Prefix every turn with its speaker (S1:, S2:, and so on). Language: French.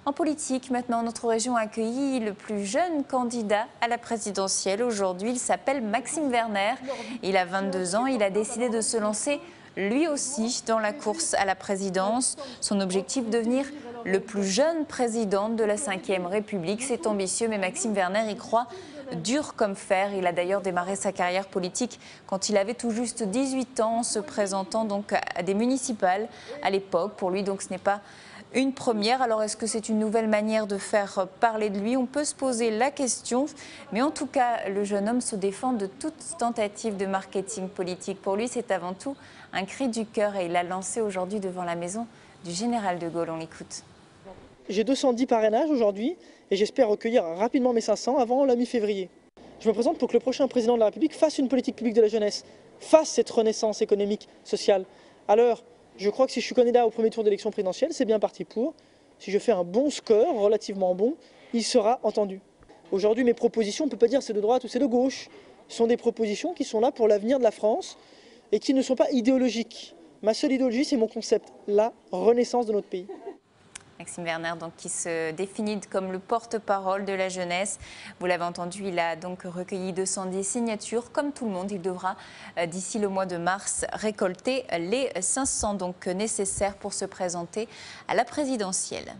S1: En politique, maintenant, notre région a accueilli le plus jeune candidat à la présidentielle. Aujourd'hui, il s'appelle Maxime Werner. Il a 22 ans. Il a décidé de se lancer lui aussi dans la course à la présidence. Son objectif, devenir le plus jeune président de la Ve République. C'est ambitieux, mais Maxime Werner y croit dur comme fer. Il a d'ailleurs démarré sa carrière politique quand il avait tout juste 18 ans, en se présentant donc à des municipales à l'époque. Pour lui, donc, ce n'est pas une première. Alors, est-ce que c'est une nouvelle manière de faire parler de lui? On peut se poser la question. Mais en tout cas, le jeune homme se défend de toute tentative de marketing politique. Pour lui, c'est avant tout un cri du cœur et il l'a lancé aujourd'hui devant la maison du général de Gaulle. On l'écoute.
S2: J'ai 210 parrainages aujourd'hui et j'espère recueillir rapidement mes 500 avant la mi-février. Je me présente pour que le prochain président de la République fasse une politique publique de la jeunesse, fasse cette renaissance économique, sociale. Alors, je crois que si je suis candidat au premier tour d'élection présidentielle, c'est bien parti pour. Si je fais un bon score, relativement bon, il sera entendu. Aujourd'hui, mes propositions, on ne peut pas dire c'est de droite ou c'est de gauche. Ce sont des propositions qui sont là pour l'avenir de la France et qui ne sont pas idéologiques. Ma seule idéologie, c'est mon concept, la renaissance de notre pays.
S1: Maxime Werner, donc, qui se définit comme le porte-parole de la jeunesse. Vous l'avez entendu, il a donc recueilli 210 signatures. Comme tout le monde, il devra, d'ici le mois de mars, récolter les 500 donc nécessaires pour se présenter à la présidentielle.